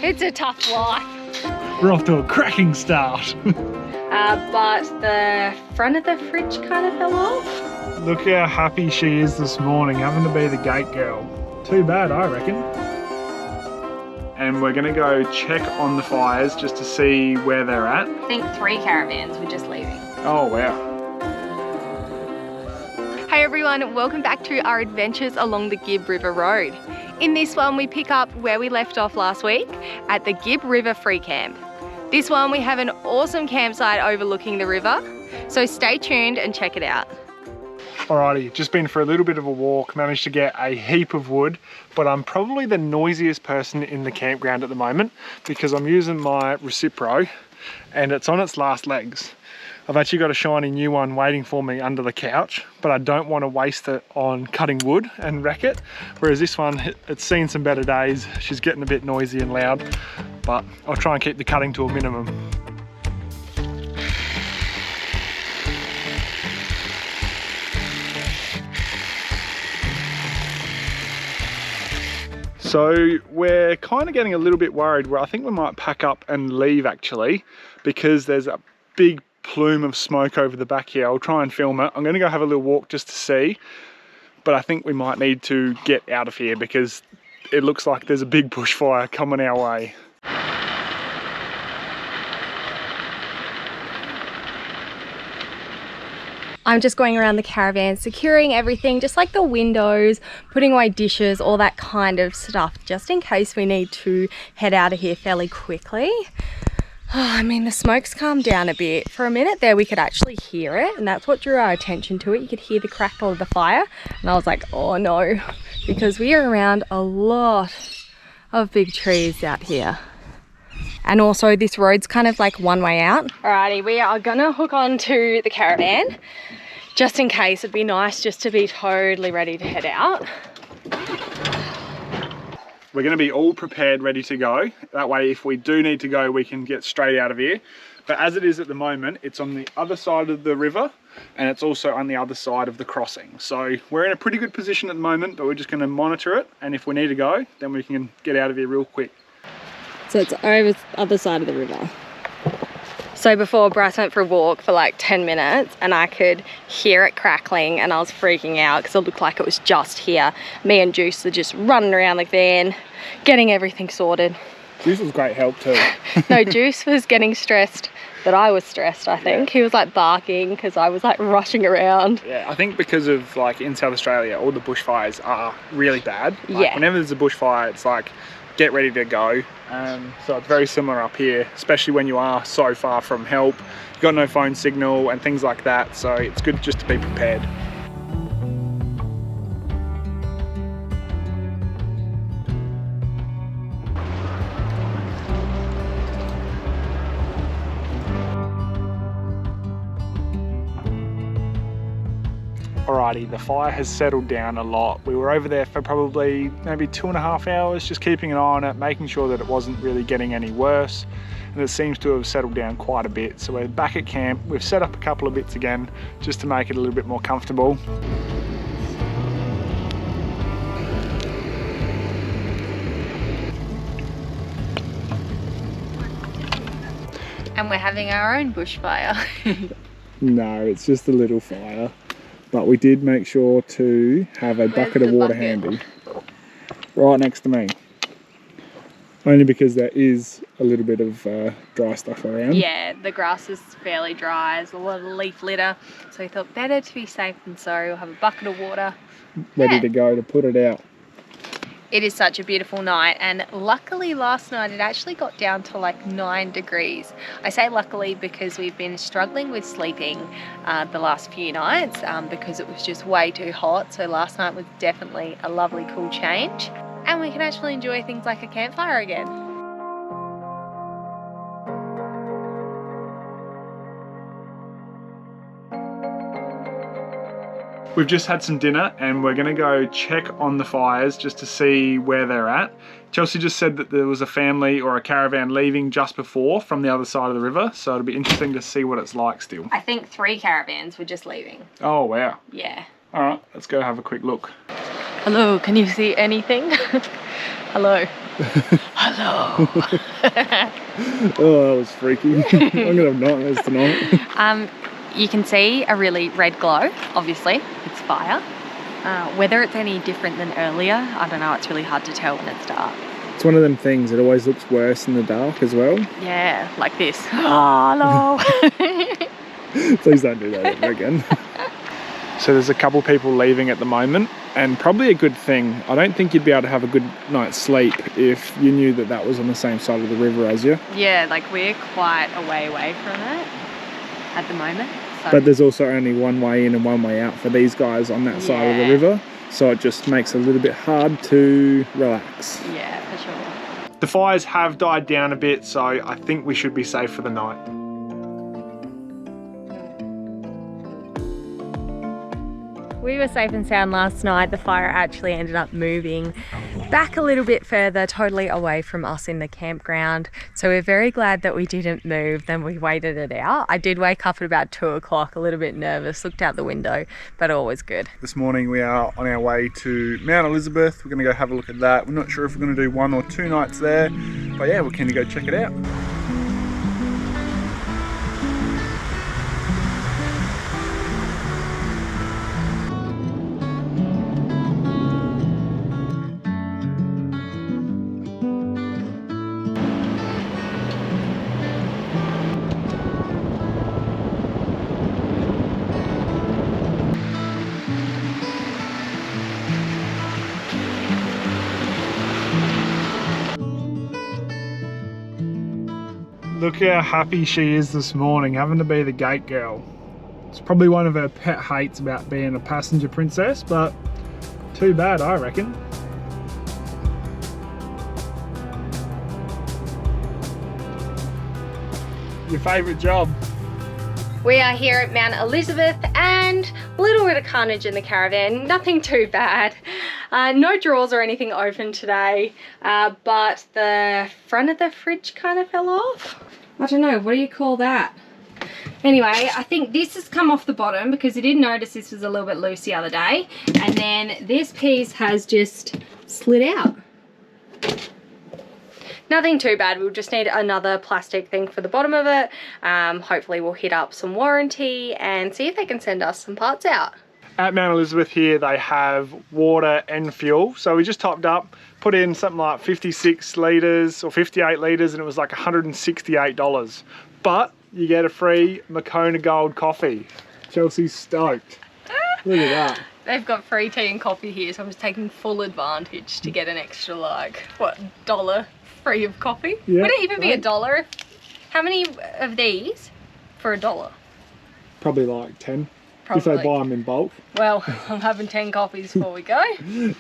It's a tough life. We're off to a cracking start. But the front of the fridge kind of fell off. Look how happy she is this morning, having to be the gate girl. Too bad, I reckon. And we're gonna go check on the fires just to see where they're at. I think 3 caravans were just leaving. Oh, wow. Hey everyone, welcome back to our adventures along the Gibb River Road. In this one, we pick up where we left off last week at the Gibb River Free Camp. This one, we have an awesome campsite overlooking the river, so stay tuned and check it out. Alrighty, just been for a little bit of a walk, managed to get a heap of wood, but I'm probably the noisiest person in the campground at the moment because I'm using my Recipro and it's on its last legs. I've actually got a shiny new one waiting for me under the couch, but I don't want to waste it on cutting wood and wreck it. Whereas this one, it's seen some better days. She's getting a bit noisy and loud, but I'll try and keep the cutting to a minimum. So we're kind of getting a little bit worried where I think we might pack up and leave actually, because there's a big plume of smoke over the back here. I'll try and film it. I'm going to go have a little walk just to see, but I think we might need to get out of here because it looks like there's a big bushfire coming our way. I'm just going around the caravan, securing everything, just like the windows, putting away dishes, all that kind of stuff, just in case we need to head out of here fairly quickly. Oh, I mean, the smoke's calmed down a bit. For a minute there, we could actually hear it, and that's what drew our attention to it. You could hear the crackle of the fire, and I was like, oh no, because we are around a lot of big trees out here. And also this road's kind of like one way out. Alrighty, we are gonna hook onto the caravan just in case. It'd be nice just to be totally ready to head out. We're gonna be all prepared, ready to go. That way, if we do need to go, we can get straight out of here. But as it is at the moment, it's on the other side of the river and it's also on the other side of the crossing. So we're in a pretty good position at the moment, but we're just gonna monitor it. And if we need to go, then we can get out of here real quick. So it's over the other side of the river. So before, Bryce went for a walk for like 10 minutes and I could hear it crackling and I was freaking out because it looked like it was just here. Me and Juice were just running around the van, getting everything sorted. Juice was great help too. No, Juice was getting stressed, but I was stressed, I think. Yeah. He was like barking because I was like rushing around. Yeah, I think because of like in South Australia, all the bushfires are really bad. Like, yeah. Whenever there's a bushfire, it's like, get ready to go. So it's very similar up here, especially when you are so far from help. You've got no phone signal and things like that, so it's good just to be prepared. Alrighty, the fire has settled down a lot. We were over there for probably maybe 2.5 hours, just keeping an eye on it, making sure that it wasn't really getting any worse. And it seems to have settled down quite a bit. So we're back at camp. We've set up a couple of bits again, just to make it a little bit more comfortable. And we're having our own bushfire. No, it's just a little fire. But we did make sure to have a bucket of water handy, right next to me. Only because there is a little bit of dry stuff around. Yeah, the grass is fairly dry. There's a lot of leaf litter. So we thought better to be safe than sorry. We'll have a bucket of water. Ready to go to put it out. It is such a beautiful night, and luckily last night it actually got down to like 9 degrees. I say luckily because we've been struggling with sleeping the last few nights because it was just way too hot. So last night was definitely a lovely cool change, and we can actually enjoy things like a campfire again. We've just had some dinner and we're gonna go check on the fires just to see where they're at. Chelsea just said that there was a family or a caravan leaving just before from the other side of the river, so it'll be interesting to see what it's like still. I think 3 caravans were just leaving. Oh wow. Yeah. All right, let's go have a quick look. Hello, can you see anything? Hello. Hello. Oh, that was freaky. I'm gonna have nightmares tonight. You can see a really red glow, obviously, it's fire. Whether it's any different than earlier, I don't know, it's really hard to tell when it's dark. It's one of them things, it always looks worse in the dark as well. Yeah, like this. Hello. Please don't do that ever again. So there's a couple people leaving at the moment, and probably a good thing. I don't think you'd be able to have a good night's sleep if you knew that that was on the same side of the river as you. Yeah, like we're quite a way away from it at the moment. So. But there's also only one way in and one way out for these guys on that side of the river. So it just makes it a little bit hard to relax. Yeah, for sure. The fires have died down a bit, so I think we should be safe for the night. We were safe and sound last night. The fire actually ended up moving back a little bit further, totally away from us in the campground. So we're very glad that we didn't move, then we waited it out. I did wake up at about 2 o'clock, a little bit nervous, looked out the window, but all was good. This morning we are on our way to Mount Elizabeth. We're gonna go have a look at that. We're not sure if we're gonna do 1 or 2 nights there, but yeah, we're keen to go check it out. Look how happy she is this morning, having to be the gate girl. It's probably one of her pet hates about being a passenger princess, but too bad, I reckon. Your favourite job? We are here at Mount Elizabeth and a little bit of carnage in the caravan, nothing too bad. No drawers or anything open today, but the front of the fridge kind of fell off. I don't know, what do you call that? Anyway, I think this has come off the bottom because I did notice this was a little bit loose the other day. And then this piece has just slid out. Nothing too bad, we'll just need another plastic thing for the bottom of it. Hopefully we'll hit up some warranty and see if they can send us some parts out. At Mount Elizabeth here, they have water and fuel. So we just topped up, put in something like 56 litres or 58 litres, and it was like $168. But you get a free Moccona Gold coffee. Chelsea's stoked. Look at that. They've got free tea and coffee here, so I'm just taking full advantage to get an extra, like, what, $1 free of coffee? Yeah, would it even be $1? How many of these for $1? Probably like 10. Probably. If they buy them in bulk. Well, I'm having 10 coffees before we go.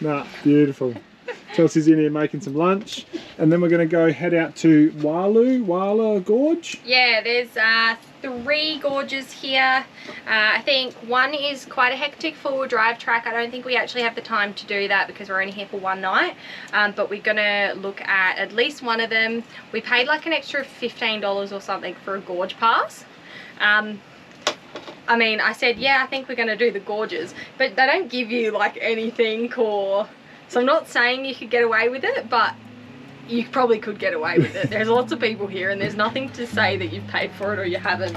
Nah, beautiful. Chelsea's in here making some lunch, and then we're going to go head out to Wala Gorge. Yeah, there's 3 gorges here. I think one is quite a hectic 4-wheel drive track. I don't think we actually have the time to do that because we're only here for 1 night, but we're going to look at least one of them. We paid like an extra $15 or something for a gorge pass. I mean, I said, yeah, I think we're going to do the gorges, but they don't give you like anything or... So I'm not saying you could get away with it, but you probably could get away with it. There's lots of people here and there's nothing to say that you've paid for it or you haven't.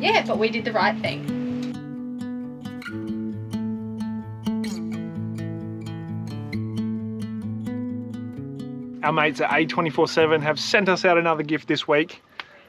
Yeah, but we did the right thing. Our mates at A247 have sent us out another gift this week,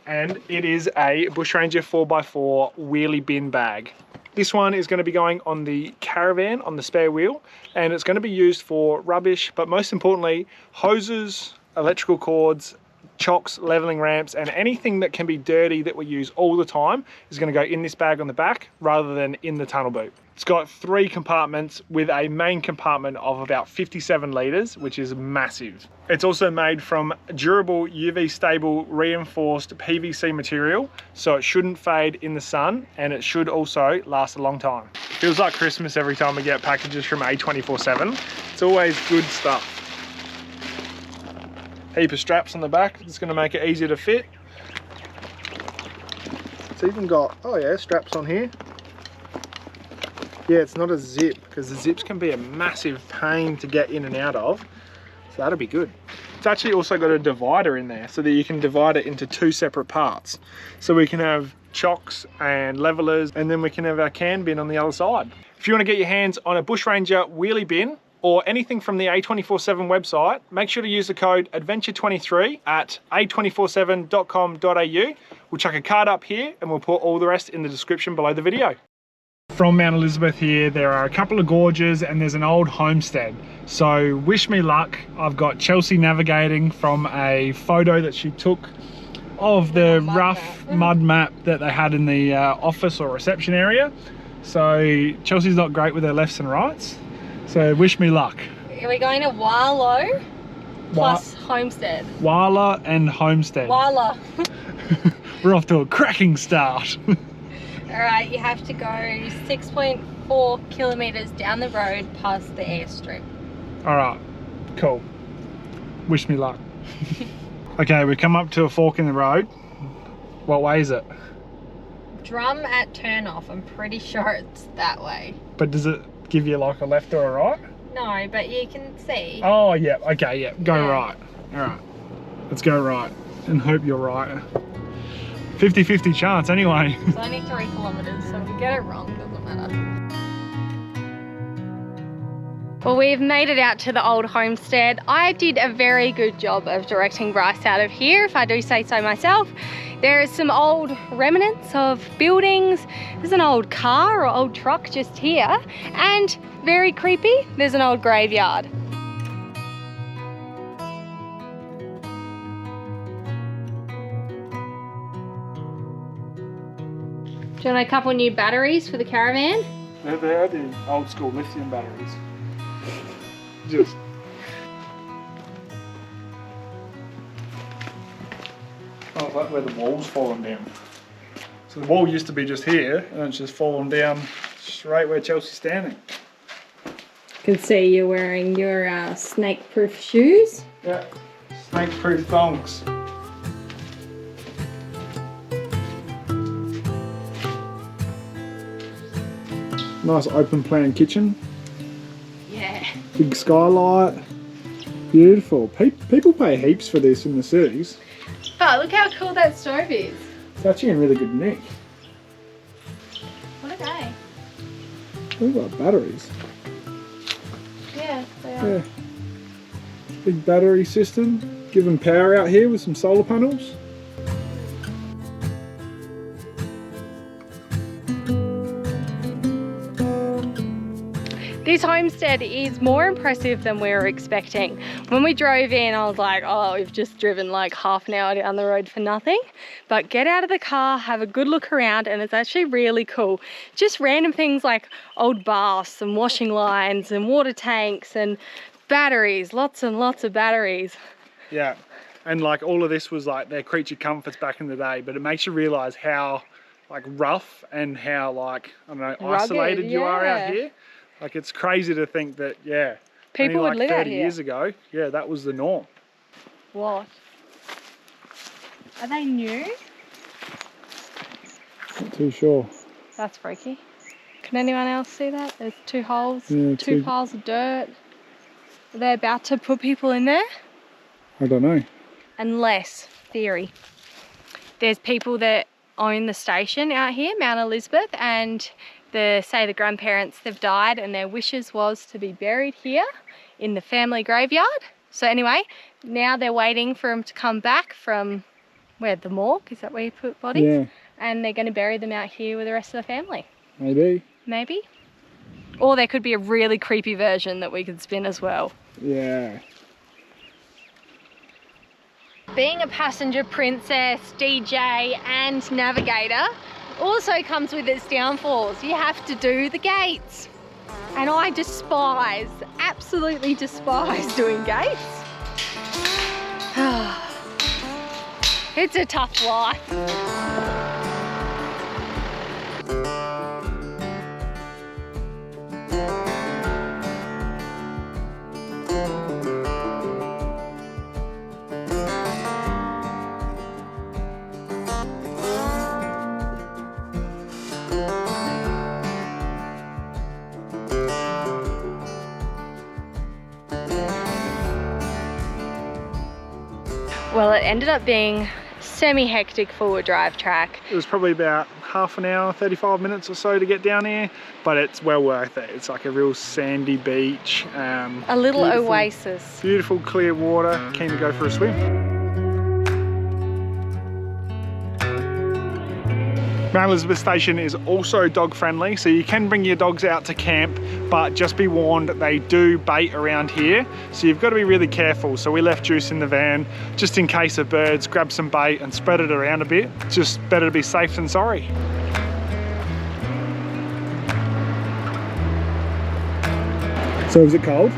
and it is a Bushranger 4x4 wheelie bin bag. This one is going to be going on the caravan on the spare wheel, and it's going to be used for rubbish, but most importantly, hoses, electrical cords, chocks, leveling ramps, and anything that can be dirty that we use all the time is going to go in this bag on the back rather than in the tunnel boot. It's got 3 compartments with a main compartment of about 57 litres, which is massive. It's also made from durable UV stable reinforced PVC material, so it shouldn't fade in the sun, and it should also last a long time. It feels like Christmas every time we get packages from A247. It's always good stuff. Heap of straps on the back, it's going to make it easier to fit. It's even got, oh yeah, straps on here. Yeah, it's not a zip, because the zips can be a massive pain to get in and out of. So that'll be good. It's actually also got a divider in there so that you can divide it into 2 separate parts. So we can have chocks and levelers, and then we can have our can bin on the other side. If you want to get your hands on a Bush Ranger wheelie bin or anything from the A247 website, make sure to use the code adventure23 at a247.com.au. We'll chuck a card up here and we'll put all the rest in the description below the video. From Mount Elizabeth here, there are a couple of gorges and there's an old homestead. So wish me luck. I've got Chelsea navigating from a photo that she took of the rough mud map that they had in the office or reception area. So Chelsea's not great with her lefts and rights. So wish me luck. We're going to Warlow plus Homestead. Wala and Homestead. Wala. We're off to a cracking start. Alright, you have to go 6.4 kilometres down the road past the airstrip. Alright, cool. Wish me luck. Okay, we come up to a fork in the road. What way is it? Drum at turn off. I'm pretty sure it's that way. But does it give you like a left or a right? No, but you can see. Oh yeah, okay, yeah. Go right. Alright. Let's go right. And hope you're right. 50-50 chance anyway. It's only 3 kilometres, so if we get it wrong, it doesn't matter. Well, we've made it out to the old homestead. I did a very good job of directing Bryce out of here, if I do say so myself. There is some old remnants of buildings. There's an old car or old truck just here. And very creepy, there's an old graveyard. Do you want a couple new batteries for the caravan? They're the old school lithium batteries. Just. Oh, it's like where the wall's fallen down. So the wall used to be just here, and it's just fallen down straight where Chelsea's standing. You can see you're wearing your snake-proof shoes. Yeah, snake-proof thongs. Nice open plan kitchen. Yeah. Big skylight. Beautiful. People pay heaps for this in the cities. Oh, look how cool that stove is. It's actually in really good nick. What are they? They're like batteries. Yeah, they are. Yeah. Big battery system. Give them power out here with some solar panels. This homestead is more impressive than we were expecting. When we drove in, I was like, oh, we've just driven like half an hour down the road for nothing. But get out of the car, have a good look around, and it's actually really cool. Just random things like old baths and washing lines and water tanks and batteries, lots and lots of batteries. Yeah, and like all of this was like their creature comforts back in the day, but it makes you realise how like rough and how like, I don't know, isolated you are out here. Like it's crazy to think that, yeah, people only would like live 30 out here. years ago, yeah, that was the norm. What? Are they new? Not too sure. That's freaky. Can anyone else see that? There's 2 holes, Yeah, two piles of dirt. Are they about to put people in there? I don't know. Unless, theory, there's people that own the station out here, Mount Elizabeth, and the grandparents, they've died and their wishes was to be buried here in the family graveyard. So anyway, now they're waiting for them to come back from, where, the morgue? Is that where you put bodies? Yeah. And they're going to bury them out here with the rest of the family. Maybe. Maybe. Or there could be a really creepy version that we could spin as well. Yeah. Being a passenger princess, DJ and navigator also comes with its downfalls. You have to do the gates. And I despise, absolutely despise doing gates. It's a tough life. Well, it ended up being semi-hectic four-wheel drive track. It was probably about half an hour, 35 minutes or so to get down here, but it's well worth it. It's like a real sandy beach. A little oasis. Beautiful clear water, keen to go for a swim. Mount Elizabeth Station is also dog friendly, so you can bring your dogs out to camp, but just be warned they do bait around here, so you've got to be really careful. So we left Juice in the van just in case of birds, grab some bait and spread it around a bit. It's just better to be safe than sorry. So is it cold?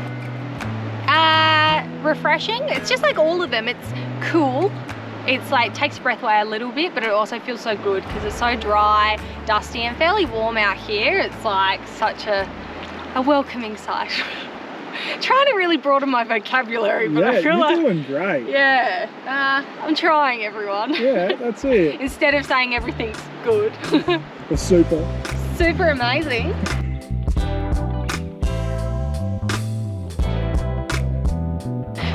Refreshing. It's just like all of them. It's cool. It's like takes your breath away a little bit, but it also feels so good because it's so dry, dusty and fairly warm out here. It's like such a welcoming sight. Trying to really broaden my vocabulary, but I feel like you're doing great. Yeah, I'm trying, everyone. Yeah, that's it. Instead of saying everything's good. It's super. Super amazing.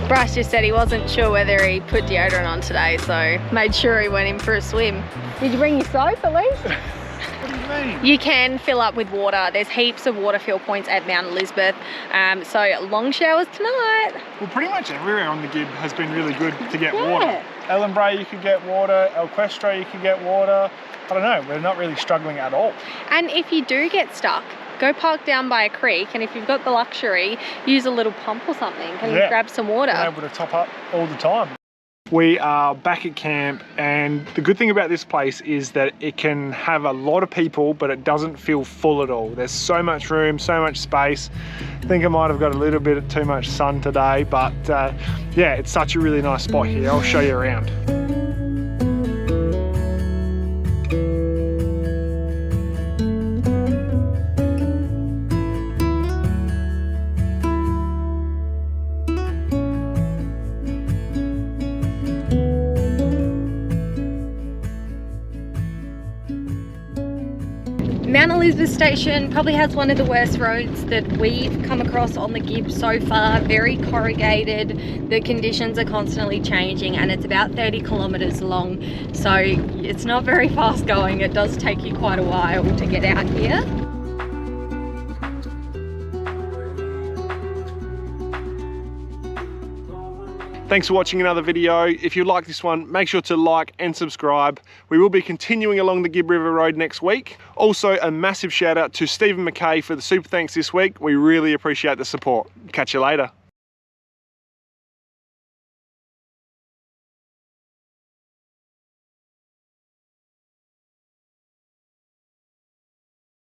Bryce just said he wasn't sure whether he put deodorant on today, so made sure he went in for a swim. Did you bring your soap at least? What do you mean? You can fill up with water. There's heaps of water fill points at Mount Elizabeth, so long showers tonight. Well, pretty much everywhere on the Gibb has been really good to get water. Ellenbray you could get water, El Questro you could get water. I don't know, we're not really struggling at all. And if you do get stuck, go park down by a creek, and if you've got the luxury, use a little pump or something and grab some water. We're able to top up all the time. We are back at camp, and the good thing about this place is that it can have a lot of people, but it doesn't feel full at all. There's so much room, so much space. I think I might have got a little bit too much sun today, but yeah, it's such a really nice spot here. I'll show you around. Mount Elizabeth Station probably has one of the worst roads that we've come across on the Gibb so far. Very corrugated, the conditions are constantly changing, and it's about 30 kilometers long, so it's not very fast going. It does take you quite a while to get out here. Thanks for watching another video. If you like this one, make sure to like and subscribe. We will be continuing along the Gibb River Road next week. Also, a massive shout out to Stephen McKay for the super thanks this week. We really appreciate the support. Catch you later.